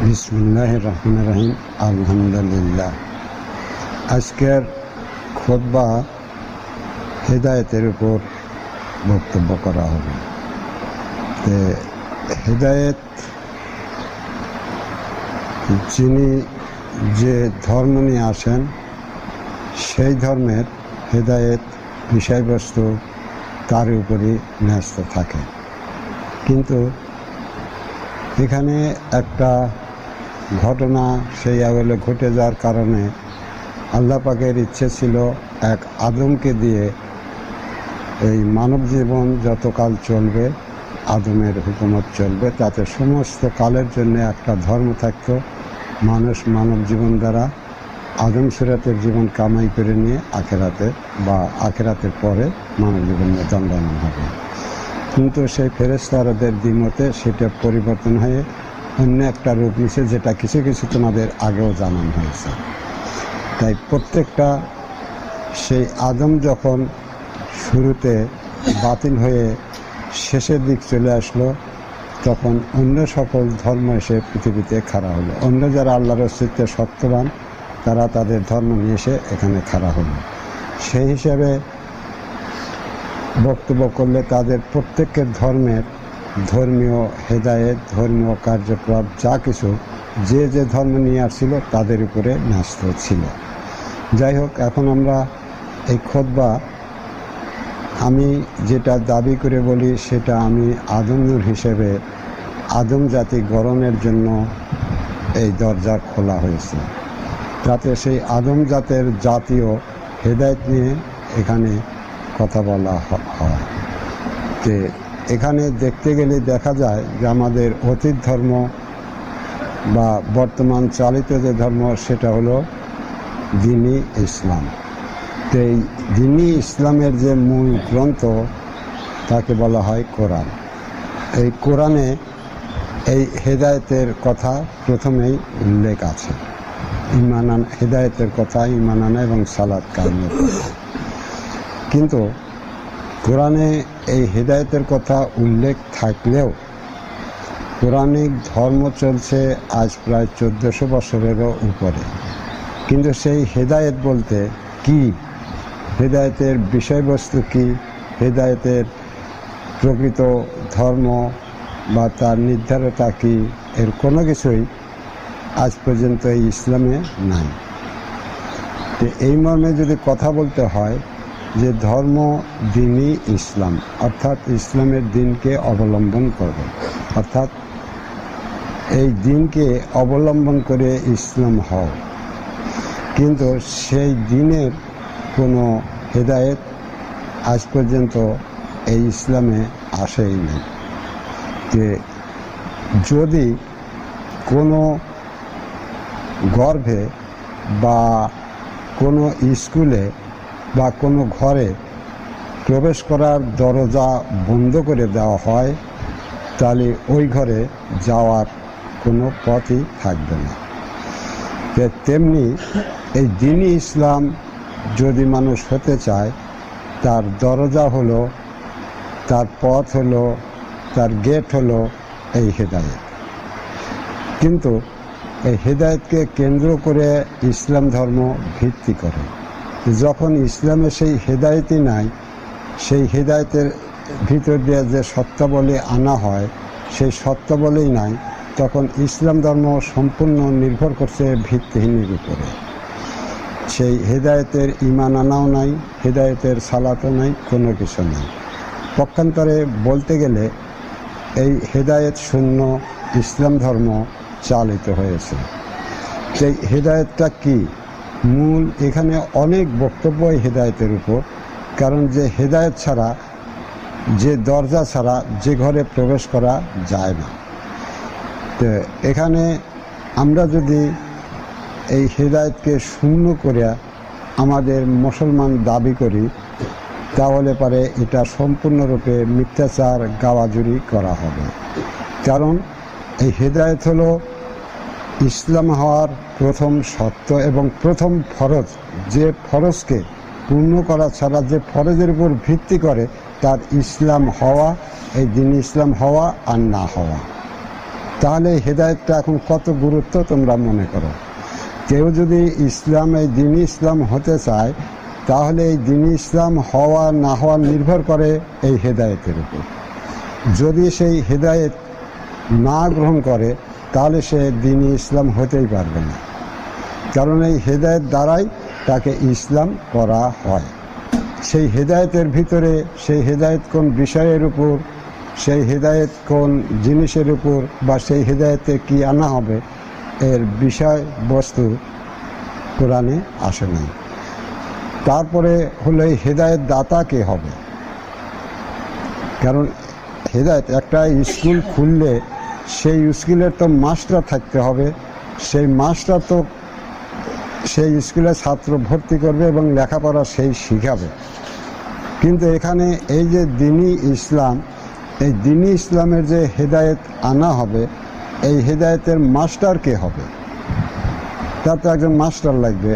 বিসমিল্লাহির রহমানির রহিম। আলহামদুলিল্লাহ। আজকের খুতবা হেদায়েতের উপর বক্তব্য করা হবে। হেদায়েত, যিনি যে ধর্ম নিয়ে আসেন সেই ধর্মের হেদায়েত বিষয়বস্তু তার উপরই ন্যস্ত থাকে। কিন্তু এখানে একটা ঘটনা সেই আগলে ঘটে যাওয়ার কারণে আল্লাহ পাকের ইচ্ছে ছিল এক আদমকে দিয়ে এই মানব জীবন যতকাল চলবে আদমের হুকুমত চলবে, তাতে সমস্ত কালের জন্য একটা ধর্ম থাকতো। মানুষ মানব জীবন দ্বারা আদম সুরাতের জীবন কামাই করে নিয়ে আখেরাতের পরে মানব জীবনে দণ্ডায়মান হবে। কিন্তু সেই ফেরেশতাদের দ্বিমতে সেটা পরিবর্তন হয়ে অন্য একটা রূপ নিছে, যেটা কিছু কিছু তোমাদের আগেও জানানো হয়েছে। তাই প্রত্যেকটা সেই আদম যখন শুরুতে বাতিল হয়ে শেষের দিক চলে আসলো, তখন অন্য সকল ধর্ম এসে পৃথিবীতে খাড়া হলো। অন্য যারা আল্লাহর অস্তিত্বে সত্যবান তারা তাদের ধর্ম নিয়ে এসে এখানে খাড়া হলো। সেই হিসাবে বক্তব্য করলে তাদের প্রত্যেকের ধর্মের ধর্মীয় হেদায়েত, ধর্মীয় কার্যক্রম যা কিছু যে যে ধর্ম নিয়ে আসছিল তাদের উপরে ন্যস্ত ছিল। যাই হোক, এখন আমরা এই খুতবা আমি যেটা দাবি করে বলি সেটা আমি আদম নূর হিসেবে আদম জাতি গড়নের জন্য এই দরজা খোলা হয়েছে, যাতে সেই আদম জাতের জাতীয় হেদায়েত নিয়ে এখানে কথা বলা হয়। যে এখানে দেখতে গেলে দেখা যায় যে আমাদের অতীত ধর্ম বা বর্তমান চালিত যে ধর্ম সেটা হলো দ্বীনি ইসলাম। তো এই দ্বীনি ইসলামের যে মূল গ্রন্থ তাকে বলা হয় কোরআন। এই কোরআনে এই হেদায়েতের কথা প্রথমেই উল্লেখ আছে। হেদায়েতের কথা ঈমান আনা এবং সালাত কায়েমের কথা। কিন্তু কোরআনে এই হেদায়েতের কথা উল্লেখ থাকলেও কোরআনিক ধর্ম চলছে আজ প্রায় 1400 বছরেরও উপরে। কিন্তু সেই হেদায়েত বলতে কি, হেদায়েতের বিষয়বস্তু কি, হেদায়েতের প্রকৃত ধর্ম বা তার নির্ধারতা কি, এর কোনো কিছুই আজ পর্যন্ত এই ইসলামে নাই। তো এই মর্মে যদি কথা বলতে হয় যে ধর্ম দ্বীনি ইসলাম, অর্থাৎ ইসলামের দিনকে অবলম্বন করবে, অর্থাৎ এই দিনকে অবলম্বন করে ইসলাম হও। কিন্তু সেই দিনের কোনো হেদায়েত আজ পর্যন্ত এই ইসলামে আসেই নেই। যে যদি কোনো গর্ভে বা কোনো স্কুলে বা কোনো ঘরে প্রবেশ করার দরজা বন্ধ করে দেওয়া হয়, তাহলে ওই ঘরে যাওয়ার কোনো পথই থাকবে না। তেমনি এই দ্বীনি ইসলাম যদি মানুষ হতে চায়, তার দরজা হলো, তার পথ হলো, তার গেট হলো এই হেদায়েত। কিন্তু এই হেদায়েতকে কেন্দ্র করে ইসলাম ধর্ম ভিত্তি করে। যখন ইসলামে সেই হেদায়েতই নাই, সেই হেদায়েতের ভিতর দিয়ে যে সত্যাবলী আনা হয় সেই সত্যাবলীই নাই, তখন ইসলাম ধর্ম সম্পূর্ণ নির্ভর করছে ভিত্তিহীনের উপরে। সেই হেদায়েতের ঈমান আনাও নাই, হেদায়েতের সালাতও নাই, কোনো কিছু নাই। পক্ষান্তরে বলতে গেলে এই হেদায়েত শূন্য ইসলাম ধর্ম চালিত হয়েছে। সেই হেদায়েতটা কি? মূল এখানে অনেক বক্তব্য হেদায়েতের উপর। কারণ যে হেদায়েত ছাড়া, যে দরজা ছাড়া যে ঘরে প্রবেশ করা যায় না। তো এখানে আমরা যদি এই হেদায়েতকে শূন্য করে আমাদের মুসলমান দাবি করি, তাহলে পারে এটা সম্পূর্ণরূপে মিথ্যাচার গাওয়াজুরি করা হবে। কারণ এই হেদায়েত হলো ইসলাম হওয়ার প্রথম শর্ত এবং প্রথম ফরজ। যে ফরজকে পূর্ণ করা ছাড়া যে ফরজের উপর ভিত্তি করে তার ইসলাম হওয়া, এই দ্বীন ইসলাম হওয়া আর না হওয়া। তাহলে এই হেদায়েতটা এখন কত গুরুত্ব তোমরা মনে করো। কেউ যদি ইসলাম, এই দ্বীন ইসলাম হতে চায়, তাহলে এই দ্বীন ইসলাম হওয়া না হওয়া নির্ভর করে এই হেদায়েতের উপর। যদি সেই হেদায়েত না গ্রহণ করে তাহলে সে দ্বীন ইসলাম হতেই পারবে না, কারণ এই হেদায়েত দ্বারাই তাকে ইসলাম করা হয়। সেই হেদায়েতের ভিতরে সেই হেদায়েত কোন বিষয়ের উপর, সেই হেদায়েত কোন জিনিসের উপর, বা সেই হেদায়েতে কি আনা হবে, এর বিষয় বস্তু কোরআনে আসে নাই। তারপরে হলো এই হেদায়েত দাতা কে হবে, কারণ হেদায়েত একটা স্কুল খুললে সেই স্কুলের তো মাস্টার থাকতে হবে, সেই মাস্টার তো সেই স্কুলে ছাত্র ভর্তি করবে এবং লেখাপড়া সেই শিখাবে। কিন্তু এখানে এই যে দ্বীনি ইসলাম, এই দ্বীনি ইসলামের যে হেদায়েত আনা হবে, এই হেদায়েতের মাস্টার কে হবে? তার তো একজন মাস্টার লাগবে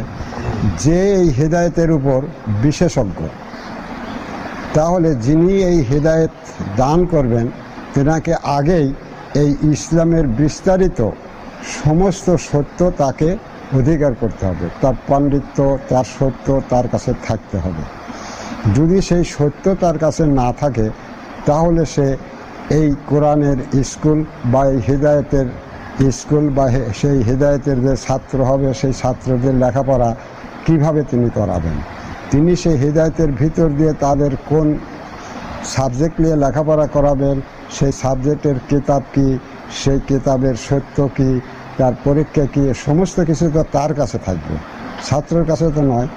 যে এই হেদায়েতের উপর বিশেষজ্ঞ। তাহলে যিনি এই হেদায়েত দান করবেন তেনাকে আগেই এই ইসলামের বিস্তারিত সমস্ত সত্য তাকে অধিকার করতে হবে, তার পাণ্ডিত্য, তার সত্য তার কাছে থাকতে হবে। যদি সেই সত্য তার কাছে না থাকে তাহলে সে এই কোরআনের স্কুল বা এই হেদায়েতের স্কুল বা সেই হেদায়েতের যে ছাত্র হবে, সেই ছাত্রদের লেখাপড়া কিভাবে তিনি করাবেন? তিনি সেই হেদায়েতের ভিতর দিয়ে তাদের কোন সাবজেক্ট নিয়ে লেখাপড়া করাবেন, সেই সাবজেক্টের কিতাব কি, সেই কিতাবের সত্য কি, তার পরীক্ষা কি, সমস্ত কিছু তো তার কাছে থাকবে, ছাত্রের কাছে তো নয়।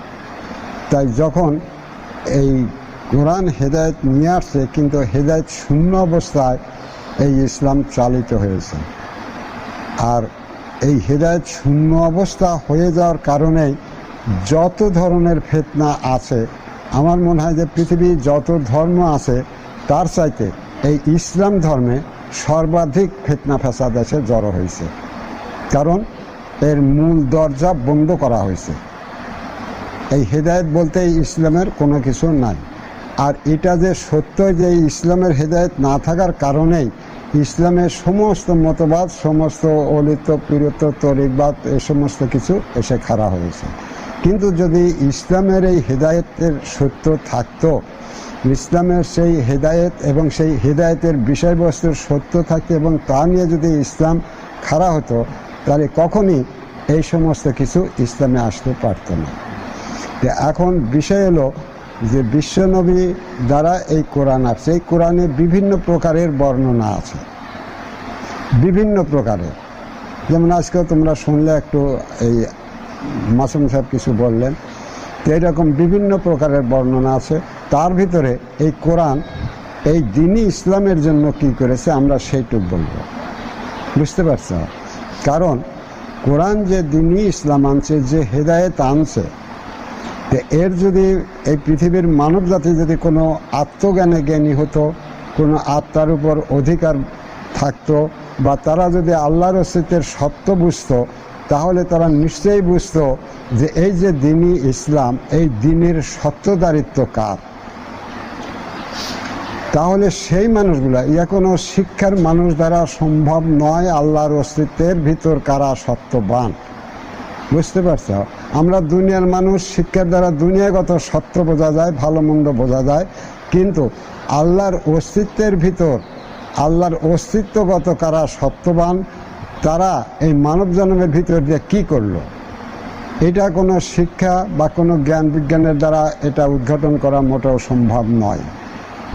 তাই যখন এই কোরআন হেদায়েত নিয়ে আসছে, কিন্তু হেদায়েত শূন্য অবস্থায় এই ইসলাম চালিত হয়েছে। আর এই হেদায়েত শূন্য অবস্থা হয়ে যাওয়ার কারণেই যত ধরনের ফিতনা আছে, আমার মনে হয় যে পৃথিবীর যত ধর্ম আছে তার চাইতে এই ইসলাম ধর্মে সর্বাধিক ফিতনা ফ্যাসাদ এসে জড়ো হয়েছে, কারণ এর মূল দরজা বন্ধ করা হয়েছে। এই হেদায়েত বলতে ইসলামের কোনো কিছু নাই। আর এটা যে সত্য যে ইসলামের হেদায়েত না থাকার কারণেই ইসলামের সমস্ত মতবাদ, সমস্ত অলিত পিরত তরিকবাদ, এ সমস্ত কিছু এসে খাড়া হয়েছে। কিন্তু যদি ইসলামের এই হেদায়েতের সত্য থাকতো, ইসলামের সেই হেদায়েত এবং সেই হেদায়েতের বিষয়বস্তুর সত্য থাকতো এবং তা নিয়ে যদি ইসলাম খাড়া হতো, তাহলে কখনই এই সমস্ত কিছু ইসলামে আসতে পারত না। এখন বিষয় হলো যে বিশ্বনবী দ্বারা এই কোরআন আসছে, এই কোরআনে বিভিন্ন প্রকারের বর্ণনা আছে, বিভিন্ন প্রকারের। যেমন আজকেও তোমরা শুনলে একটু এই মাসুম সাহেব কিছু বললেন, তো এইরকম বিভিন্ন প্রকারের বর্ণনা আছে। তার ভিতরে এই কোরআন এই দ্বীনি ইসলামের জন্য কি করেছে আমরা সেইটুক বলবো, বুঝতে পারছ? কারণ কোরআন যে দ্বীনি ইসলাম আনছে, যে হেদায়েত আনছে, এর যদি এই পৃথিবীর মানব জাতি যদি কোনো আত্মজ্ঞানে জ্ঞানী হতো, কোনো আত্মার উপর অধিকার থাকতো, বা তারা যদি আল্লাহর অস্তিত্বের সত্য বুঝতো, তাহলে তারা নিশ্চয়ই বুঝতো যে এই যে দ্বীনি ইসলাম, এই দ্বীনের সত্যদারিত্ব কার। তাহলে সেই মানুষগুলা, ইয়া কোনো শিক্ষার মানুষ দ্বারা সম্ভব নয় আল্লাহর অস্তিত্বের ভিতর কারা সত্যবান, বুঝতে পারছ? আমরা দুনিয়ার মানুষ, শিক্ষার দ্বারা দুনিয়াগত সত্য বোঝা যায়, ভালো মন্দ বোঝা যায়, কিন্তু আল্লাহর অস্তিত্বের ভিতর, আল্লাহর অস্তিত্বগত কারা সত্যবান, তারা এই মানব জন্মের ভিতর দিয়ে কী করলো, এটা কোনো শিক্ষা বা কোনো জ্ঞান বিজ্ঞানের দ্বারা এটা উদ্ঘাটন করা মোটেও সম্ভব নয়।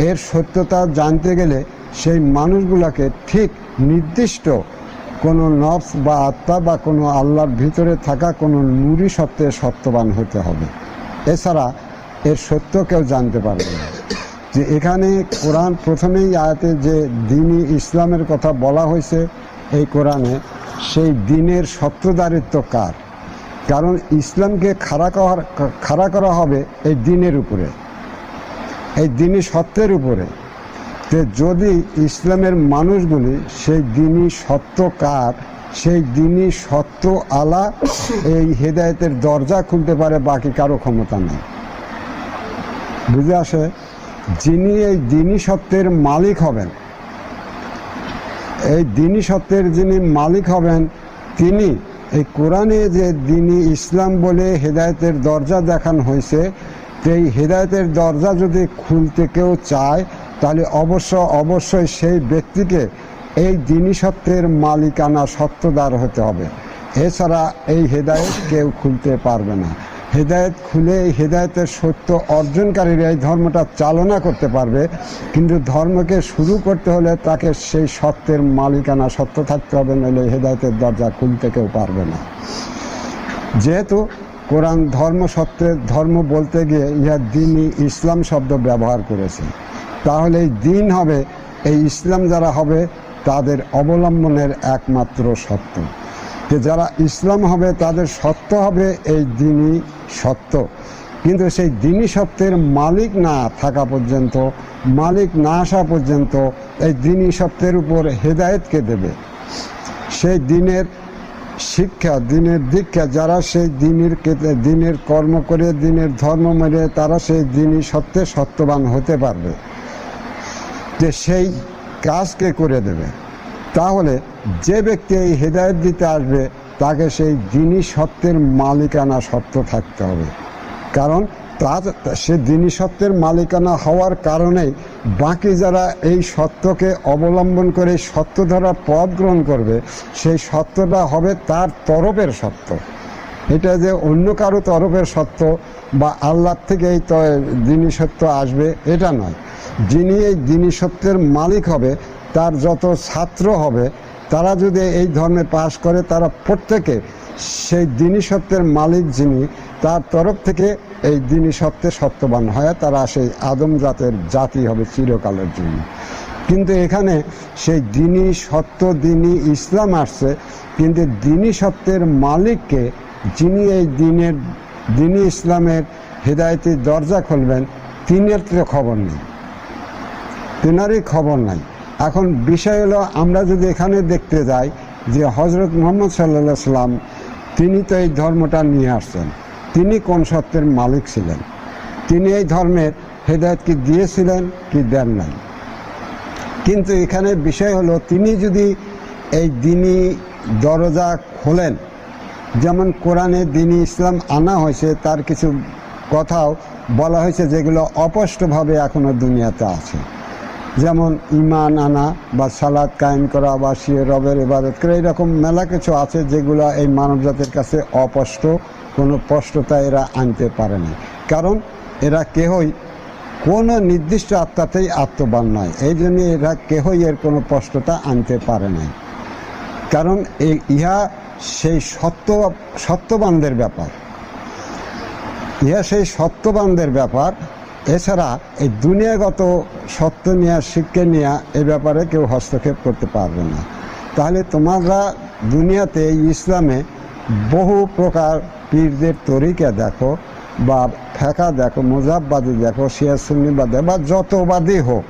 এর সত্যতা জানতে গেলে সেই মানুষগুলোকে ঠিক নির্দিষ্ট কোনো নফস বা আত্মা বা কোনো আল্লাহর ভিতরে থাকা কোনো নূরি সত্ত্বে সত্যবান হতে হবে, এছাড়া এর সত্য কেউ জানতে পারবে না। যে এখানে কোরআন প্রথমেই আয়াতে যে দ্বীনি ইসলামের কথা বলা হয়েছে এই কোরআনে, সেই দ্বীনের সত্যদারিত্ব কার? কারণ ইসলামকে খাড়া করা হবে এই দ্বীনের উপরে, এই দ্বীনি সত্যের উপরে। যে যদি ইসলামের মানুষগুলি সেই দ্বীনি সত্য কার, সেই দ্বীনি সত্য আলা এই হেদায়েতের দরজা খুলতে পারে, বাকি কারো ক্ষমতা নেই। বুঝে আসে? যিনি এই দ্বীনি সত্যের মালিক হবেন, এই দ্বীনি সত্যের যিনি মালিক হবেন তিনি এই কোরআনে যে দ্বীনি ইসলাম বলে হেদায়েতের দরজা দেখানো হয়েছে, এই হেদায়েতের দরজা যদি খুলতে কেউ চায় তাহলে অবশ্যই সেই ব্যক্তিকে এই দ্বীনি সত্যের মালিকানা সত্ত্বদার হতে হবে। এছাড়া এই হেদায়েত কেউ খুলতে পারবে না। হেদায়েত খুলে এই হেদায়েতের সত্য অর্জনকারীরা এই ধর্মটা চালনা করতে পারবে, কিন্তু ধর্মকে শুরু করতে হলে তাকে সেই সত্যের মালিকানা সত্য থাকতে হবে, নইলে হেদায়েতের দরজা খুলতে কেউ পারবে না। যেহেতু কোরআন ধর্ম সত্যের ধর্ম বলতে গিয়ে ইহা দ্বীনি ইসলাম শব্দ ব্যবহার করেছে, তাহলে এই দ্বীন হবে, এই ইসলাম যারা হবে তাদের অবলম্বনের একমাত্র সত্য। যে যারা ইসলাম হবে তাদের সত্য হবে এই দ্বীনি সত্য, কিন্তু সেই দ্বীনি সত্যের মালিক না থাকা পর্যন্ত, মালিক না আসা পর্যন্ত এই দ্বীনি সত্যের উপর হেদায়েতকে দেবে। সেই দ্বীনের শিক্ষা, দ্বীনের দীক্ষা, যারা সেই দ্বীনের কর্ম করে, দ্বীনের ধর্ম মেনে তারা সেই দ্বীনি সত্যে সত্যবান হতে পারবে, যে সেই কাজকে করে দেবে। তাহলে যে ব্যক্তি এই হেদায়েত দিতে আসবে তাকে সেই দ্বীনি সত্যের মালিকানা সত্য থাকতে হবে, কারণ সে দ্বীনি সত্যের মালিকানা হওয়ার কারণেই বাকি যারা এই সত্যকে অবলম্বন করে সত্য ধরার পথ গ্রহণ করবে, সেই সত্যটা হবে তার তরফের সত্য। এটা যে অন্য কারো তরফের সত্য বা আল্লাহ থেকে এই দ্বীনি সত্য আসবে এটা নয়। যিনি এই দ্বীনি সত্যের মালিক হবে তার যত ছাত্র হবে তারা যদি এই ধর্মে পাশ করে, তারা প্রত্যেকে সেই দ্বীনি সত্যের মালিক যিনি তার তরফ থেকে এই দ্বীনি সত্যে সত্যবান হয়, তারা সেই আদম জাতের জাতি হবে চিরকালের জন্য। কিন্তু এখানে সেই দ্বীনি সত্য দ্বীনি ইসলাম আসছে, কিন্তু দ্বীনি সত্যের মালিককে, যিনি এই দ্বীনি ইসলামের হেদায়েতের দরজা খুলবেন, তিনের তো খবর নেই, তেনারই খবর নাই। এখন বিষয় হলো, আমরা যদি এখানে দেখতে যাই যে হজরত মুহাম্মদ সাল্লাল্লাহু আলাইহি সাল্লাম তিনি তো এই ধর্মটা নিয়ে আসছেন, তিনি কোন সত্যের মালিক ছিলেন? তিনি এই ধর্মের হেদায়েত কি দিয়েছিলেন কি দেন নাই? কিন্তু এখানে বিষয় হলো, তিনি যদি এই দ্বীনি দরজা খোলেন, যেমন কোরআনে দ্বীনি ইসলাম আনা হয়েছে, তার কিছু কথাও বলা হয়েছে যেগুলো অস্পষ্টভাবে এখনও দুনিয়াতে আছে, যেমন ঈমান আনা বা সালাত কায়েম করা বা শিয়ে রবের ইবাদত করা, এরকম মেলা কিছু আছে যেগুলো এই মানবজাতির কাছে অস্পষ্ট, কোনো স্পষ্টতা এরা আনতে পারে না, কারণ এরা কেহই কোনো নির্দিষ্ট আত্মাতেই আত্মবান নয়। এই জন্য এরা কেহই এর কোনো স্পষ্টতা আনতে পারে না, কারণ ইহা সেই সত্যবানদের ব্যাপার, ইহা সেই সত্যবানদের ব্যাপার। এছাড়া এই দুনিয়াগত সত্য নিয়ে, শিক্ষা নিয়ে এ ব্যাপারে কেউ হস্তক্ষেপ করতে পারবে না। তাহলে তোমরা দুনিয়াতে ইসলামে বহু প্রকার পীরদের তরিকা দেখো বা ফেকা দেখো, মুজাববাদী দেখো, শিয়া সুন্নিবাদী বা যত বাদী হোক,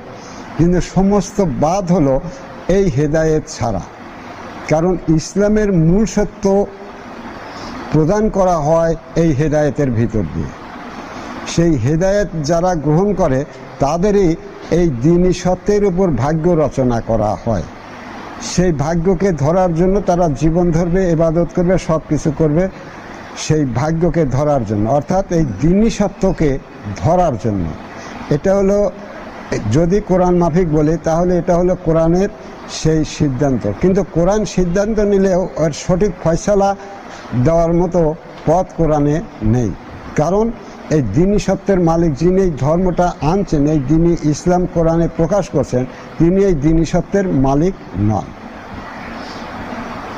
কিন্তু সমস্ত বাদ হলো এই হেদায়েত ছাড়া। কারণ ইসলামের মূল সত্য প্রদান করা হয় এই হেদায়েতের ভিতর দিয়ে। সেই হেদায়েত যারা গ্রহণ করে তাদেরই এই দ্বীনি সত্যের উপর ভাগ্য রচনা করা হয়। সেই ভাগ্যকে ধরার জন্য তারা জীবন ধরবে, ইবাদত করবে, সব কিছু করবে সেই ভাগ্যকে ধরার জন্য, অর্থাৎ এই দ্বীনি সত্যকে ধরার জন্য। এটা হলো, যদি কোরআন মাফিক বলি তাহলে এটা হলো কোরআনের সেই সিদ্ধান্ত। কিন্তু কোরআন সিদ্ধান্ত নিলেও ওর সঠিক ফয়সালা দেওয়ার মতো পথ কোরআনে নেই, কারণ এই দ্বীনি সত্যের মালিক যিনি এই ধর্মটা আনছেন, এই দ্বীনি ইসলাম কোরআনে প্রকাশ করছেন, তিনি এই দ্বীনি সত্যের মালিক নন।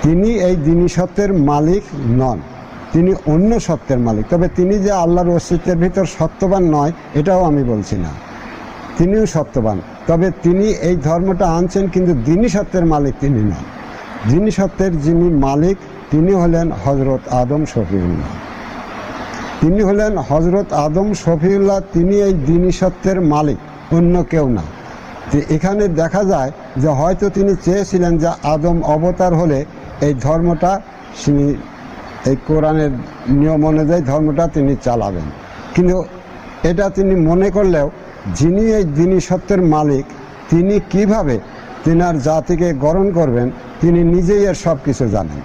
তিনি এই দ্বীনি সত্যের মালিক নন, তিনি অন্য সত্যের মালিক। তবে তিনি যে আল্লাহর অস্তিত্বের ভিতর সত্যবান নয় এটাও আমি বলছি না, তিনিও সত্যবান। তবে তিনি এই ধর্মটা আনছেন, কিন্তু দ্বীনি সত্যের মালিক তিনি নন। দ্বীনি সত্যের যিনি মালিক তিনি হলেন হজরত আদম শফিউল্লাহ। তিনি হলেন হজরত আদম শফিউল্লাহ, তিনি এই দ্বীনি সত্যের মালিক, অন্য কেউ না। তো এখানে দেখা যায় যে হয়তো তিনি চেয়েছিলেন যে আদম অবতার হলে এই ধর্মটা, তিনি এই কোরআনের নিয়ম অনুযায়ী ধর্মটা তিনি চালাবেন, কিন্তু এটা তিনি মনে করলেও যিনি এই দ্বীনি সত্যের মালিক তিনি কিভাবে তিনার জাতিকে গ্রহণ করবেন, তিনি নিজেই এর সব কিছু জানেন।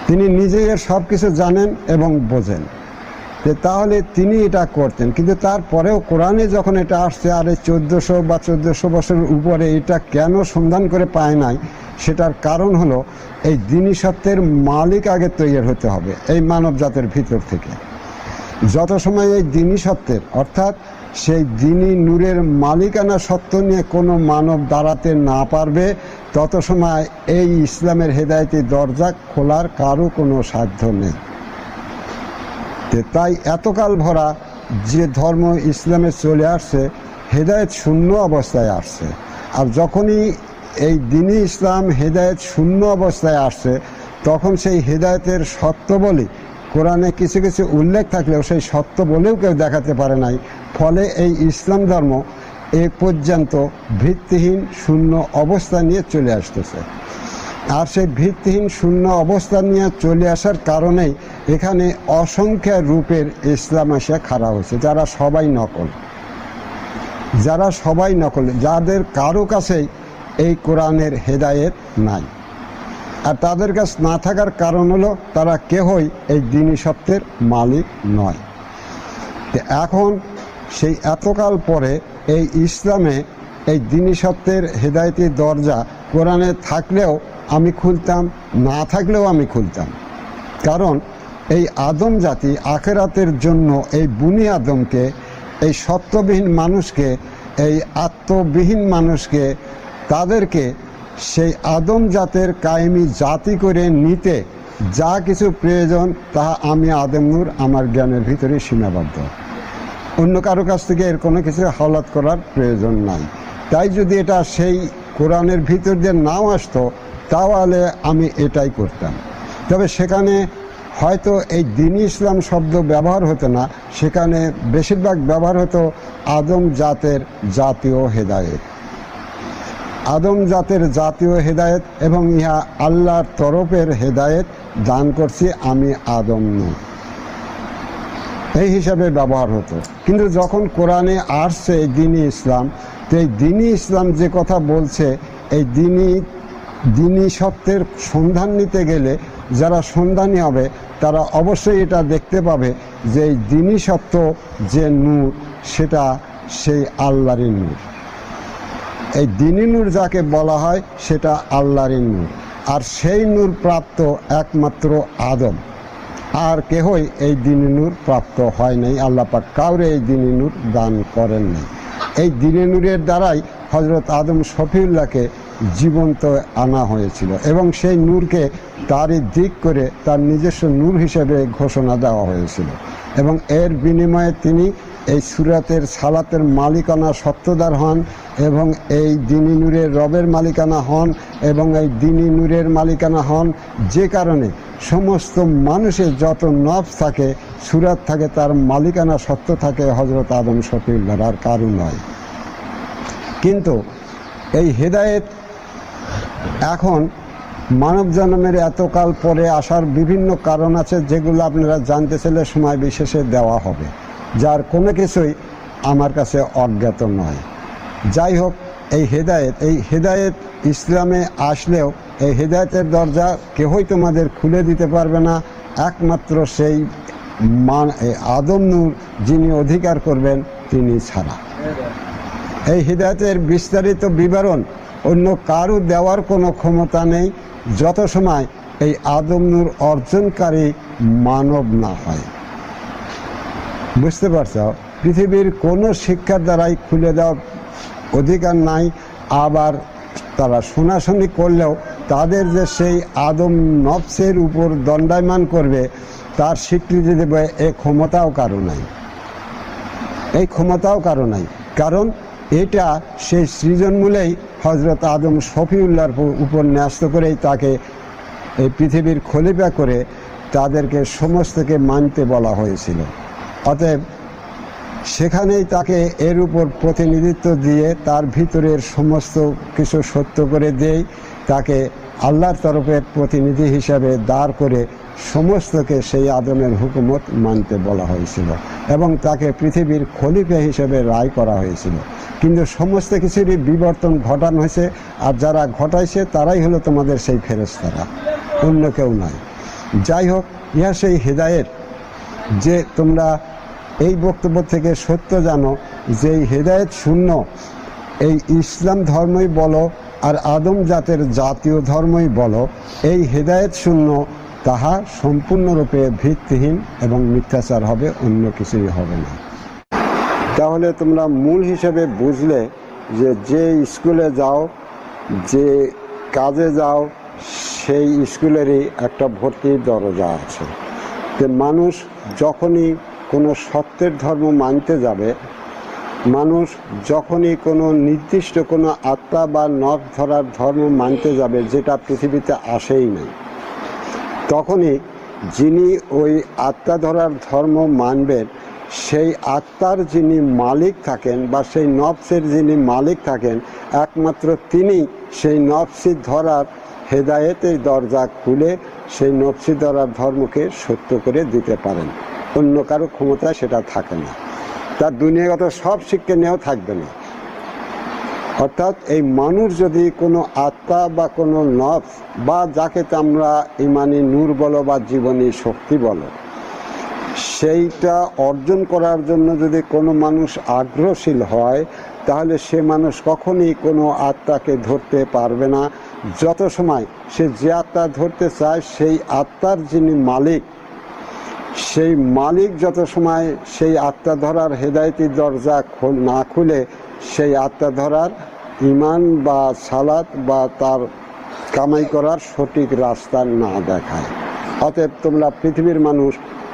তিনি নিজেই এর সব কিছু জানেন এবং বোঝেন। তাহলে তিনি এটা করতেন, কিন্তু তারপরেও কোরআনে যখন এটা আসছে, আর এই 1400 বা 1400 বছরের উপরে এটা কেন সন্ধান করে পায় নাই, সেটার কারণ হলো এই দ্বীনি সত্যের মালিক আগে তৈরি হতে হবে এই মানব জাতের ভিতর থেকে। যত সময় এই দ্বীনি সত্যের অর্থাৎ সেই দ্বীনি নূরের মালিকানা সত্য নিয়ে কোনো মানব দাঁড়াতে না পারবে, তত সময় এই ইসলামের হেদায়েতি দরজা খোলার কারো কোনো সাধ্য নেই। তাই এতকাল ভরা যে ধর্ম ইসলামে চলে আসছে, হেদায়েত শূন্য অবস্থায় আসছে। আর যখনই এই দ্বীনি ইসলাম হেদায়েত শূন্য অবস্থায় আসছে, তখন সেই হেদায়েতের সত্য বলে কোরআনে কিছু কিছু উল্লেখ থাকলেও সেই সত্য বলেও কেউ দেখাতে পারে নাই। ফলে এই ইসলাম ধর্ম এ পর্যন্ত ভিত্তিহীন শূন্য অবস্থা নিয়ে চলে আসতেছে। আর সেই ভিত্তিহীন শূন্য অবস্থা নিয়ে চলে আসার কারণেই এখানে অসংখ্য রূপের ইসলাম এসে খাড়া হয়েছে, যারা সবাই নকল, যাদের কারো কাছেই এই কোরআনের হেদায়েত নাই। আর তাদের কাছে না থাকার কারণ হলো তারা কেহই এই দ্বীনি সত্যের মালিক নয়। এখন সেই এতকাল পরে এই ইসলামে এই দ্বীনি সত্যের হেদায়েতি দরজা কোরআনে থাকলেও আমি খুলতাম, না থাকলেও আমি খুলতাম। কারণ এই আদম জাতি আখেরাতের জন্য এই বুনি আদমকে, এই সত্যবিহীন মানুষকে, এই আত্মবিহীন মানুষকে, তাদেরকে সেই আদম জাতের কায়েমি জাতি করে নিতে যা কিছু প্রয়োজন, তাহা আমি আদম নূর আমার জ্ঞানের ভিতরে সীমাবদ্ধ। অন্য কারো কাছ থেকে এর কোনো কিছু হাওলাত করার প্রয়োজন নাই। তাই যদি এটা সেই কোরআনের ভিতর দিয়ে নাও আসতো, তাহলে আমি এটাই করতাম। তবে সেখানে হয়তো এই দ্বীনি ইসলাম শব্দ ব্যবহার হতো না, সেখানে বেশিরভাগ ব্যবহার হতো আদম জাতের জাতীয় হেদায়েত। আদম জাতের জাতীয় হেদায়েত এবং ইহা আল্লাহর তরফের হেদায়েত দান করছি আমি আদম নূর, এই হিসাবে ব্যবহার হতো। কিন্তু যখন কোরআনে আসছে এই দ্বীনি ইসলাম, তো এই দ্বীনি ইসলাম যে কথা বলছে, এই দ্বীনি সত্যের সন্ধান নিতে গেলে যারা সন্ধানী হবে তারা অবশ্যই এটা দেখতে পাবে যে এই দ্বীনি সত্য যে নূর, সেটা সেই আল্লাহরই নূর। এই দ্বীনি নূর যাকে বলা হয় সেটা আল্লাহরই নূর। আর সেই নূর প্রাপ্ত একমাত্র আদম, আর কেহই এই দ্বীনি নূর প্রাপ্ত হয় নাই। আল্লাহ পাক কাউরে এই দ্বীনি নূর দান করেন নাই। এই দ্বীনি নূরের দ্বারাই হযরত আদম শফিউল্লাহকে জীবন্ত আনা হয়েছিল এবং সেই নূরকে তারই দিক করে তার নিজস্ব নূর হিসেবে ঘোষণা দেওয়া হয়েছিল। এবং এর বিনিময়ে তিনি এই সুরাতের সালাতের মালিকানা সত্যদার হন এবং এই দ্বীনি নূরের রবের মালিকানা হন এবং এই দ্বীনি নূরের মালিকানা হন, যে কারণে সমস্ত মানুষের যত নফস থাকে, সুরাত থাকে, তার মালিকানা সত্য থাকে হযরত আদম শফিউল্লাহর, আর কারণ নয়। কিন্তু এই হেদায়েত এখন মানব জন্মের এতকাল পরে আসার বিভিন্ন কারণ আছে, যেগুলো আপনারা জানতে চাইলে সময় বিশেষে দেওয়া হবে, যার কোনো কিছুই আমার কাছে অজ্ঞাত নয়। যাই হোক, এই হেদায়েত ইসলামে আসলেও এই হেদায়েতের দরজা কেহই তোমাদের খুলে দিতে পারবে না, একমাত্র সেই আদম নূর যিনি অধিকার করবেন তিনি ছাড়া। এই হেদায়েতের বিস্তারিত বিবরণ অন্য কারো দেওয়ার কোনো ক্ষমতা নেই, যত সময় এই আদম নূর অর্জনকারী মানব না হয়। বুঝতে পারছ? পৃথিবীর কোনো শিক্ষার দ্বারাই খুলে দেওয়ার অধিকার নাই। আবার তারা শোনাশুনি করলেও তাদের যে সেই আদম নফসের উপর দণ্ডায়মান করবে, তার স্বীকৃতি দেবে, এই ক্ষমতাও কারো নাই। কারণ এটা সেই সৃজনমূলেই হযরত আদম শফিউল্লাহর উপর ন্যস্ত করেই তাকে এই পৃথিবীর খলিফা করে তাদেরকে সমস্তকে মানতে বলা হয়েছিল। অতএব সেখানেই তাকে এর উপর প্রতিনিধিত্ব দিয়ে তার ভিতরের সমস্ত কিছু সত্য করে দেই, তাকে আল্লাহর তরফের প্রতিনিধি হিসাবে দাঁড় করে সমস্তকে সেই আদমের হুকুমত মানতে বলা হয়েছিল এবং তাকে পৃথিবীর খলিফা হিসেবে রায় করা হয়েছিল। কিন্তু সমস্ত কিছুরই বিবর্তন ঘটানো হয়েছে, আর যারা ঘটাইছে তারাই হলো তোমাদের সেই ফেরেশতারা, অন্য কেউ নয়। যাই হোক, ইহা সেই হেদায়েত যে তোমরা এই বক্তব্য থেকে সত্য জানো যে এই হেদায়েত শূন্য এই ইসলাম ধর্মই বলো আর আদম জাতের জাতীয় ধর্মই বলো, এই হেদায়েত শূন্য তাহা সম্পূর্ণরূপে ভিত্তিহীন এবং মিথ্যাচার হবে, অন্য কিছুই হবে না। তাহলে তোমরা মূল হিসেবে বুঝলে যে স্কুলে যাও, যে কাজে যাও, সেই স্কুলেরই একটা ভর্তির দরজা আছে। যে মানুষ যখনই কোনো সত্যের ধর্ম মানতে যাবে, মানুষ যখনই কোনো নির্দিষ্ট কোনো আত্মা বা নখ ধরার ধর্ম মানতে যাবে যেটা পৃথিবীতে আসেই নাই, তখনই যিনি ওই আত্মা ধরার ধর্ম মানবেন সেই আত্মার যিনি মালিক থাকেন বা সেই নফসের যিনি মালিক থাকেন, একমাত্র তিনি সেই নফসি ধরার হেদায়েতের দরজা খুলে সেই নফসি ধরার ধর্মকে সত্য করে দিতে পারেন। অন্য কারো ক্ষমতায় সেটা থাকে না, তার দুনিয়াগত সব শিক্ষা নিয়েও থাকবে না। অর্থাৎ এই মানুষ যদি কোনো আত্মা বা কোনো নফস বা যাকে আমরা ইমানি নূর বলো বা জীবনী শক্তি বলো, সেইটা অর্জন করার জন্য যদি কোনো মানুষ আগ্রহশীল হয়, তাহলে সে মানুষ কখনই কোনো আত্মাকে ধরতে পারবে না। যত সময় সে যে আত্মা ধরতে চায় সেই আত্মার যিনি মালিক, সেই মালিক যত সময় সেই আত্মা ধরার হেদায়েতি দরজা না খুলে সেই আত্মা ধরার ইমান বা সালাত বা তার কামাই করার সঠিক রাস্তা না দেখায়। অতএব তোমরা পৃথিবীর মানুষ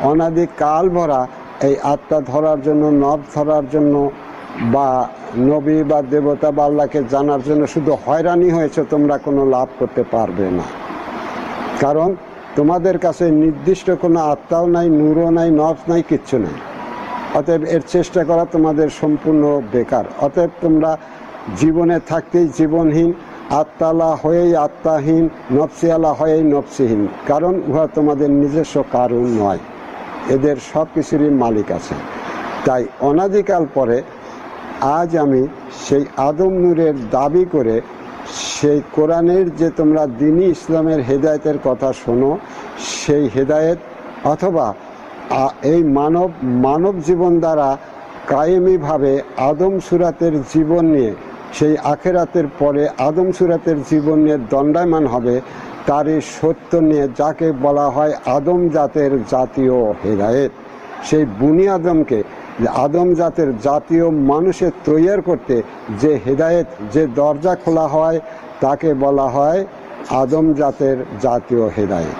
অনাদি কাল ভরা এই আত্মা ধরার জন্য, নব ধরার জন্য বা নবী বা দেবতা বা আল্লাহকে জানার জন্য শুধু হয়রানি হয়েছে, তোমরা কোনো লাভ করতে পারবে না। কারণ তোমাদের কাছে নির্দিষ্ট কোনো আত্মাও নাই, নূরও নাই, নফস নাই, কিচ্ছু নাই। অতএব এর চেষ্টা করা তোমাদের সম্পূর্ণ বেকার। অতএব তোমরা জীবনে থাকতেই জীবনহীন, আত্মালা হয়েই আত্মাহীন, নফসিয়ালা হয়েই নফসিহীন। কারণ উহা তোমাদের নিজস্ব কারণ নয়, এদের সব কিছুরই মালিক আছে। তাই অনাদিকাল পরে আজ আমি সেই আদম নূরের দাবি করে সেই কোরআনের যে তোমরা দ্বীনি ইসলামের হেদায়েতের কথা শোনো, সেই হেদায়েত অথবা এই মানব জীবন দ্বারা কায়েমিভাবে আদম সুরাতের জীবন নিয়ে, সেই আখেরাতের পরে আদম সুরাতের জীবন নিয়ে দণ্ডায়মান হবে, তারই সত্য নিয়ে যাকে বলা হয় আদম জাতের জাতীয় হেদায়েত, সেই বুনি আদমকে আদম জাতের জাতীয় মানুষের তৈয়ার করতে যে হেদায়েত, যে দরজা খোলা হয়, তাকে বলা হয় আদম জাতের জাতীয় হেদায়েত।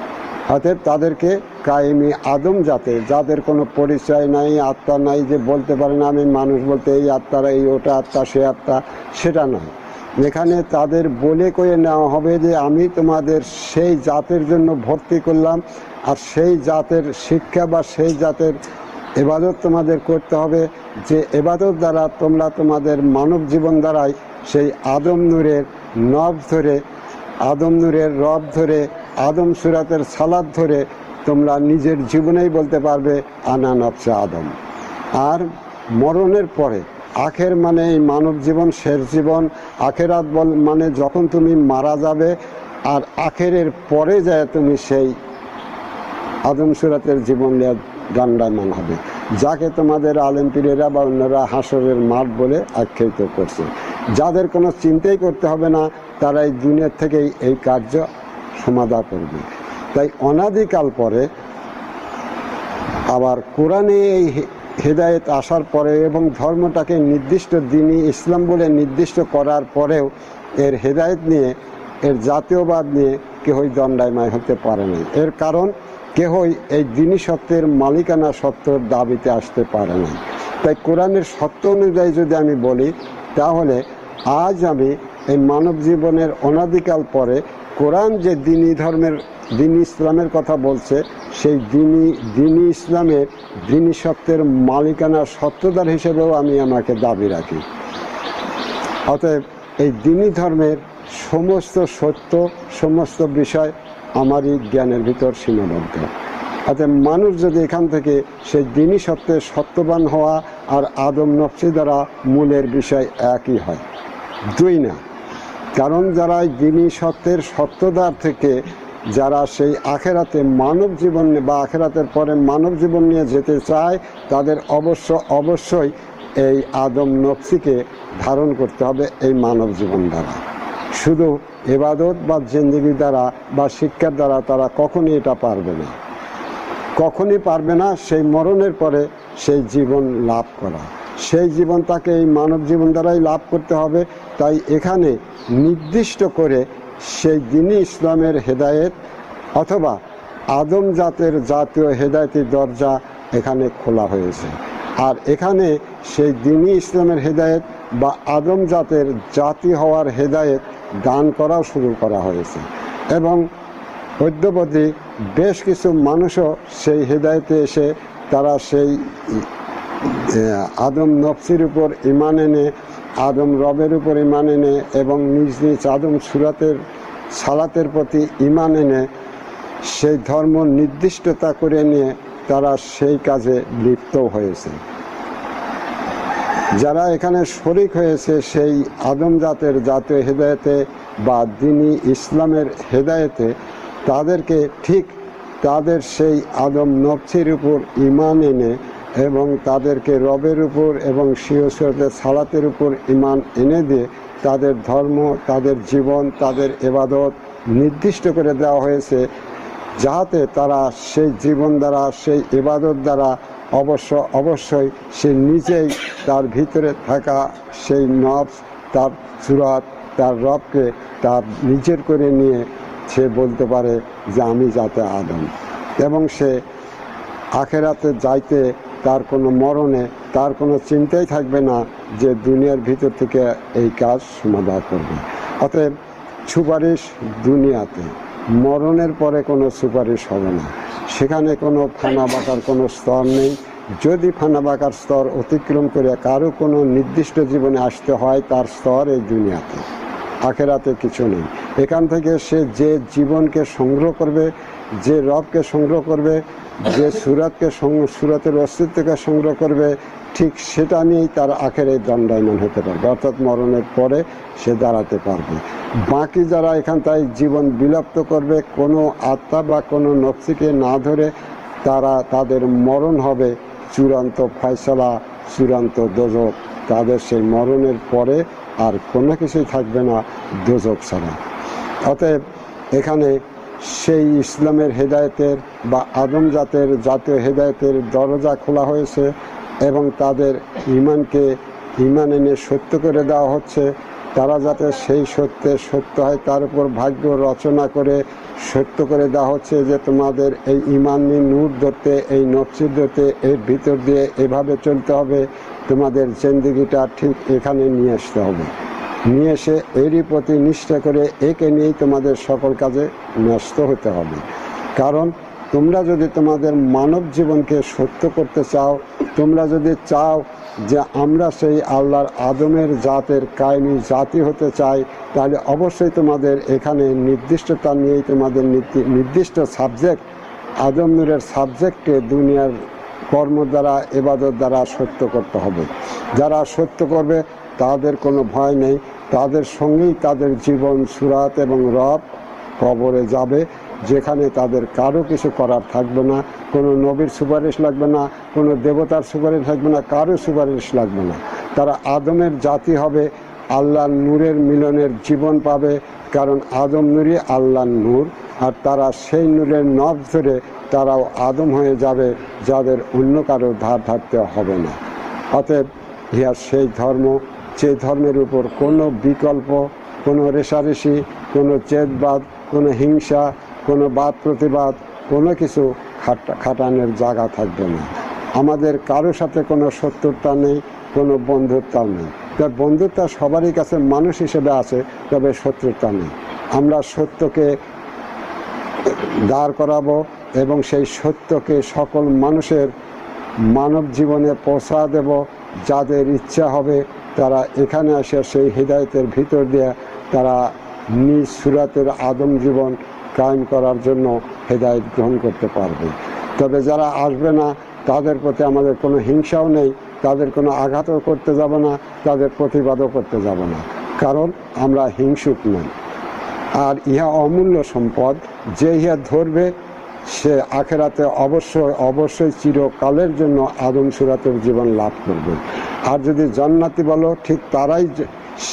অতএব তাদেরকে কায়েমি আদম জাতে, যাদের কোনো পরিচয় নাই, আত্মা নাই, যে বলতে পারে না আমি মানুষ বলতে এই আত্মারা, এই ওটা আত্মা, সে আত্মা, সেটা নয়। এখানে তাদের বলে কয়ে নেওয়া হবে যে আমি তোমাদের সেই জাতের জন্য ভর্তি করলাম, আর সেই জাতের শিক্ষা বা সেই জাতের এবাদত তোমাদের করতে হবে, যে এবাদত দ্বারা তোমরা তোমাদের মানব জীবন দ্বারাই সেই আদম নূরের নব ধরে, আদম নূরের রব ধরে, আদম সুরাতের সালাত ধরে তোমরা নিজের জীবনেই বলতে পারবে আনা নফসে আদম। আর মরণের পরে আখের মানে এই মানব জীবন, শেষ জীবন, আখেরাত মানে যখন তুমি মারা যাবে, আর আখেরের পরে যায় তুমি সেই আদম সুরাতের জীবন নিয়ে দণ্ডায়মান হবে, যাকে তোমাদের আলেম পীরেরা বা অন্যরা হাসরের মাঠ বলে আখ্যায়িত করছে। যাদের কোনো চিন্তাই করতে হবে না, তারা এই দুনিয়ার থেকেই এই কার্য সমাধা করবে। তাই অনাদিকাল পরে আবার কোরআনে এই হেদায়েত আসার পরে এবং ধর্মটাকে নির্দিষ্ট দ্বীনি ইসলাম বলে নির্দিষ্ট করার পরেও এর হেদায়েত নিয়ে, এর জাতীয়বাদ নিয়ে কেহই দণ্ডায়মান হতে পারে না। এর কারণ কেহই এই দ্বীনি সত্যের মালিকানা সত্যর দাবিতে আসতে পারে না। তাই কোরআনের সত্য অনুযায়ী যদি আমি বলি, তাহলে আজ আমি এই মানব জীবনের অনাদিকাল পরে কোরআন যে দ্বীনি ইসলামের কথা বলছে, সেই দ্বীনি ইসলামের দ্বীনি সত্যের মালিকানা সত্যদার হিসেবেও আমি আমাকে দাবি রাখি। অতএব এই দ্বীনি ধর্মের সমস্ত সত্য, সমস্ত বিষয় আমারই জ্ঞানের ভিতর সীমাবদ্ধ। অর্থাৎ মানুষ যদি এখান থেকে সেই দিনই সত্যে সত্যবান হওয়া আর আদম নফসি দ্বারা মূলের বিষয় একই হয়, দুই না। কারণ যারা দিনই সত্যের সত্যদার থেকে যারা সেই আখেরাতে মানব জীবন বা আখেরাতের পরে মানব জীবন নিয়ে যেতে চায়, তাদের অবশ্যই এই আদম নফসিকে ধারণ করতে হবে এই মানব জীবন দ্বারা। শুধু ইবাদত বা জিন্দেগি দ্বারা বা শিক্ষার দ্বারা তারা কখনই এটা পারবে না, কখনই পারবে না সেই মরণের পরে সেই জীবন লাভ করা। সেই জীবন তাকে এই মানব জীবন দ্বারাই লাভ করতে হবে। তাই এখানে নির্দিষ্ট করে সেই দ্বীন-ই ইসলামের হেদায়েত অথবা আদম জাতের জাতীয় হেদায়েতের দরজা এখানে খোলা হয়েছে। আর এখানে সেই দ্বীন-ই ইসলামের হেদায়েত বা আদম জাতের জাতি হওয়ার হেদায়েত দান করাও শুরু করা হয়েছে। এবং অদ্যবধি বেশ কিছু মানুষও সেই হেদায়েতে এসে তারা সেই আদম নফসির উপর ঈমান এনে, আদম রবের উপর ঈমান এনে এবং নিজ নিজ আদম সালাতের প্রতি ঈমান এনে সেই ধর্ম নির্দিষ্টতা করে নিয়ে তারা সেই কাজে লিপ্ত হয়েছে। যারা এখানে শরিক হয়েছে সেই আদম জাতের জাতীয় হেদায়েতে বা দ্বীন-ই ইসলামের হেদায়েতে, তাদেরকে ঠিক তাদের সেই আদম নফসির উপর ঈমান এনে এবং তাদেরকে রবের উপর এবং সিয়সের সালাতের উপর ঈমান এনে দিয়ে তাদের ধর্ম, তাদের জীবন, তাদের ইবাদত নির্দিষ্ট করে দেওয়া হয়েছে, যাতে তারা সেই জীবন দ্বারা, সেই ইবাদত দ্বারা অবশ্যই সে নিজেই তার ভিতরে থাকা সেই নফস, তার সুরাত, তার রবকে তার নিজের করে নিয়ে সে বলতে পারে যে আমি যাতে আদম। এবং সে আখেরাতে যাইতে তার কোনো মরণে তার কোনো চিন্তাই থাকবে না যে দুনিয়ার ভিতর থেকে এই কাজ সমাধান করবে। অতএব সুপারিশ দুনিয়াতে, মরণের পরে কোনো সুপারিশ হবে না। সেখানে কোনো ফানা বাঁকার কোনো স্তর নেই। যদি ফানা বাঁকার স্তর অতিক্রম করে কারো কোনো নির্দিষ্ট জীবনে আসতে হয়, তার স্তর এই দুনিয়াতে, আখেরাতে কিছু নেই। এখান থেকে সে যে জীবনকে সংগ্রহ করবে, যে রবকে সংগ্রহ করবে, যে সুরাতের অস্তিত্বকে সংগ্রহ করবে, ঠিক সেটা নিয়েই তার আখেরে দণ্ডায়মান হতে পারবে, অর্থাৎ মরণের পরে সে দাঁড়াতে পারবে। বাকি যারা এখানটায় জীবন বিলুপ্ত করবে, কোনো আত্মা বা কোনো নফসিকে না ধরে, তাদের মরণ হবে চূড়ান্ত ফয়সালা, চূড়ান্ত দোজখ। তাদের সেই মরণের পরে আর কোনো কিছুই থাকবে না দোজখ ছাড়া। অতএব এখানে সেই ইসলামের হেদায়েতের বা আদম জাতের জাতীয় হেদায়েতের দরজা খোলা হয়েছে এবং তাদের ঈমান এনে সত্য করে দেওয়া হচ্ছে। তারা যাতে সেই সত্যে সত্য হয় তার উপর ভাগ্য রচনা করে সত্য করে দেওয়া হচ্ছে যে তোমাদের এই ঈমানি নূর ধরতে, এই নফসির ধরতে, এর ভিতর দিয়ে এভাবে চলতে হবে, তোমাদের জিন্দেগিটা ঠিক এখানে নিয়ে আসতে হবে, নিয়ে এসে এরই প্রতি নিষ্ঠা করে একে নিয়েই তোমাদের সকল কাজে ন্যস্ত হতে হবে। কারণ তোমরা যদি তোমাদের মানব জীবনকে সত্য করতে চাও, তোমরা যদি চাও যে আমরা সেই আল্লাহর আদমের জাতের কায়েমি জাতি হতে চাই, তাহলে অবশ্যই তোমাদের এখানে নির্দিষ্টতা নিয়েই তোমাদের নির্দিষ্ট সাবজেক্ট, আদম নূরের সাবজেক্টকে দুনিয়ার কর্ম দ্বারা, ইবাদত দ্বারা সত্য করতে হবে। যারা সত্য করবে তাদের কোনো ভয় নেই, তাদের সঙ্গেই তাদের জীবন, সুরাত এবং রব কবরে যাবে, যেখানে তাদের কারো কিছু করার থাকবে না, কোনো নবীর সুপারিশ লাগবে না, কোনো দেবতার সুপারিশ লাগবে না, কারো সুপারিশ লাগবে না। তারা আদমের জাতি হবে, আল্লাহর নূরের মিলনের জীবন পাবে, কারণ আদম নূরই আল্লাহর নূর। আর তারা সেই নূরের নফ ধরে তারাও আদম হয়ে যাবে, যাদের অন্য কারো ধার ধারতে হবে না। অতএব ইহা সেই ধর্ম, যে ধর্মের উপর কোনো বিকল্প, কোনো রেষারেষি, কোনো চেদবাদ, কোনো হিংসা, কোনো বাদ প্রতিবাদ, কোনো কিছু খাটানোর জায়গা থাকবে না। আমাদের কারোর সাথে কোনো শত্রুতা নেই, কোনো বন্ধুত্ব নেই। তার বন্ধুত্ব সবারই কাছে মানুষ হিসেবে আছে, তবে শত্রুতা নেই। আমরা সত্যকে দাঁড় করাবো এবং সেই সত্যকে সকল মানুষের মানব জীবনে পৌঁছা দেব। যাদের ইচ্ছা হবে তারা এখানে এসে সেই হিদায়তের ভিতর দিয়ে তারা নিজ সুরাতের আদম জীবন কায়েম করার জন্য হেদায়েত গ্রহণ করতে পারবে। তবে যারা আসবে না তাদের প্রতি আমাদের কোনো হিংসাও নেই, তাদের কোনো আঘাতও করতে যাব না, তাদের প্রতিবাদও করতে যাব না, কারণ আমরা হিংসুক নই। আর ইহা অমূল্য সম্পদ, যে ইহা ধরবে সে আখেরাতে অবশ্যই চিরকালের জন্য আদম সুরাতের জীবন লাভ করবে। আর যদি জান্নাতি বলো, ঠিক তারাই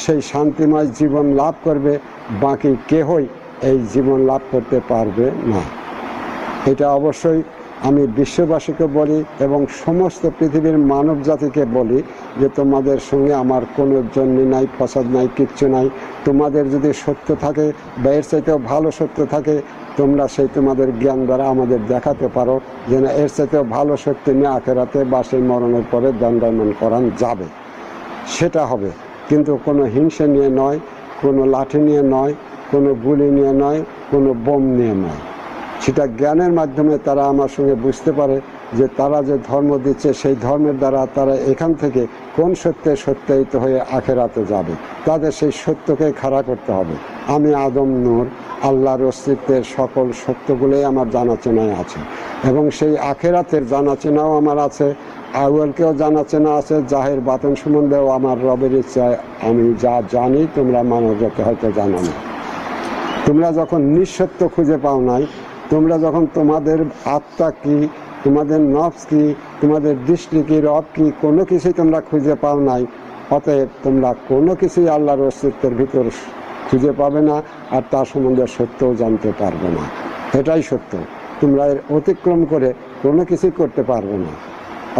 সেই শান্তিময় জীবন লাভ করবে, বাকি কেহই এই জীবন লাভ করতে পারবে না। এটা অবশ্যই আমি বিশ্ববাসীকে বলি এবং সমস্ত পৃথিবীর মানব জাতিকে বলি যে তোমাদের সঙ্গে আমার কোনো জন্য নাই, ফসাদ নাই, কিচ্ছু নাই। তোমাদের যদি সত্য থাকে বা এর চাইতেও ভালো সত্য থাকে, তোমরা সেই তোমাদের জ্ঞান দ্বারা আমাদের দেখাতে পারো যে না, এর চাইতেও ভালো সত্য নিয়ে আখেরাতে বা সেই মরণের পরে দণ্ডায়মান করান যাবে, সেটা হবে। কিন্তু কোনো হিংসা নিয়ে নয়, কোনো লাঠি নিয়ে নয়, কোনো গুলি নিয়ে নয়, কোনো বোম নিয়ে নয়। সেটা জ্ঞানের মাধ্যমে তারা আমার সঙ্গে বুঝতে পারে যে তারা যে ধর্ম দিচ্ছে সেই ধর্মের দ্বারা তারা এখান থেকে কোন সত্যে সত্যায়িত হয়ে আখেরাতে যাবে, তাদের সেই সত্যকে খাড়া করতে হবে। আমি আদম নূর, আল্লাহর অস্তিত্বের সকল সত্যগুলোই আমার জানাচেনায় আছে এবং সেই আখেরাতের জানাচেনাও আমার আছে, আউয়ালকেও জানাচেনা আছে, জাহের বাতেন সম্বন্ধেও আমার রবের ইচ্ছায় আমি যা জানি তোমরা মানবজাতি হয়তো জানো না। তোমরা যখন নিঃসত্য খুঁজে পাও নাই, তোমরা যখন তোমাদের আত্মা কি, তোমাদের নফস কি, তোমাদের দৃষ্টি কি, রব কি, কোনো কিছুই তোমরা খুঁজে পাও নাই, অতএব তোমরা কোনো কিছুই আল্লাহর অস্তিত্বের ভিতর খুঁজে পাবে না আর তার সম্বন্ধে সত্যও জানতে পারবে না। এটাই সত্য। তোমরা এর অতিক্রম করে কোনো কিছুই করতে পারবে না।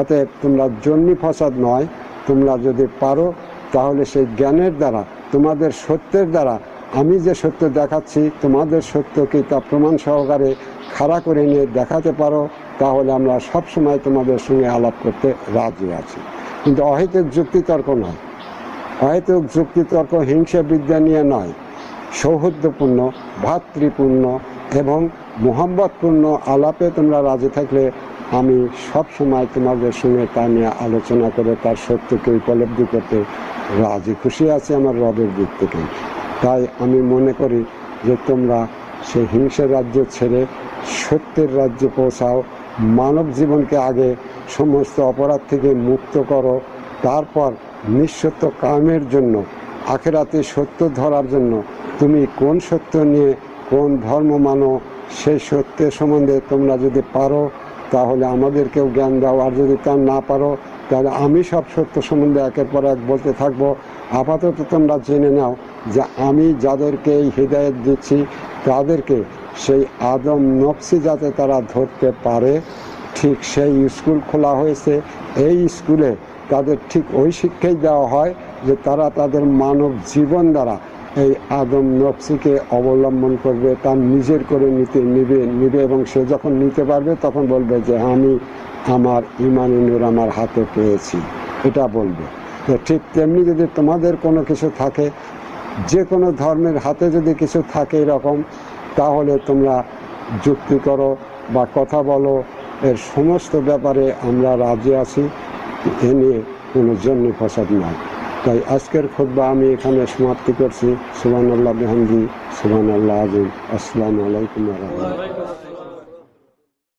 অতএব তোমরা জন্মি ফসাদ নয়, তোমরা যদি পারো তাহলে সেই জ্ঞানের দ্বারা, তোমাদের সত্যের দ্বারা আমি যে সত্য দেখাচ্ছি তোমাদের সত্য কি তা প্রমাণ সহকারে খাড়া করে নিয়ে দেখাতে পারো, তাহলে আমরা সব সময় তোমাদের সঙ্গে আলাপ করতে রাজি আছি। কিন্তু অহেতুক যুক্তিতর্ক নয়, অহেতুক যুক্তিতর্ক হিংসা বিদ্যা নিয়ে নয়, সৌহার্দ্যপূর্ণ, ভ্রাতৃপূর্ণ এবং মোহাম্মতপূর্ণ আলাপে তোমরা রাজি থাকলে আমি সব সময় তোমাদের সঙ্গে তা নিয়ে আলোচনা করে তার সত্যকে উপলব্ধি করতে রাজি খুশি আছি আমার রবের দিক থেকে। তাই আমি মনে করি যে তোমরা সেই হিংসার রাজ্য ছেড়ে সত্যের রাজ্যে পৌঁছাও, মানব জীবনকে আগে সমস্ত অপরাধ থেকে মুক্ত করো, তারপর নিঃসত্য কায়েমের জন্য, আখেরাতে সত্য ধরার জন্য তুমি কোন সত্য নিয়ে কোন ধর্ম মানো সেই সত্যের সম্বন্ধে তোমরা যদি পারো তাহলে আমাদেরকেও জ্ঞান দাও, আর যদি তা না পারো তাহলে আমি সব সত্য সম্বন্ধে একের পর এক বলতে থাকবো। আপাতত তোমরা জেনে নাও যে আমি যাদেরকে এই হিদায়ত দিচ্ছি তাদেরকে সেই আদম নফসি যাতে তারা ধরতে পারে, ঠিক সেই স্কুল খোলা হয়েছে। এই স্কুলে তাদের ঠিক ওই শিক্ষাই দেওয়া হয় যে তারা তাদের মানব জীবন দ্বারা এই আদম নফসিকে অবলম্বন করবে, তার নিজের করে নিবে এবং সে যখন নিতে পারবে তখন বলবে যে আমি আমার ঈমানি নূর আমার হাতে পেয়েছি, এটা বলবে। তো ঠিক তেমনি যদি তোমাদের কোনো কিছু থাকে, যে কোনো ধর্মের হাতে যদি কিছু থাকে এরকম, তাহলে তোমরা যুক্তি করো বা কথা বলো, এর সমস্ত ব্যাপারে আমরা রাজি আছি, এ নিয়ে কোনো জন্য ফসাদ নয়। তাই আজকের খুতবা আমি এখানে সমাপ্তি করছি। সুবহানাল্লাহ বিহামদিহি, সুবহানাল্লাহ আযীম। আসসালামু আলাইকুম ওয়া রাহমাতুল্লাহ।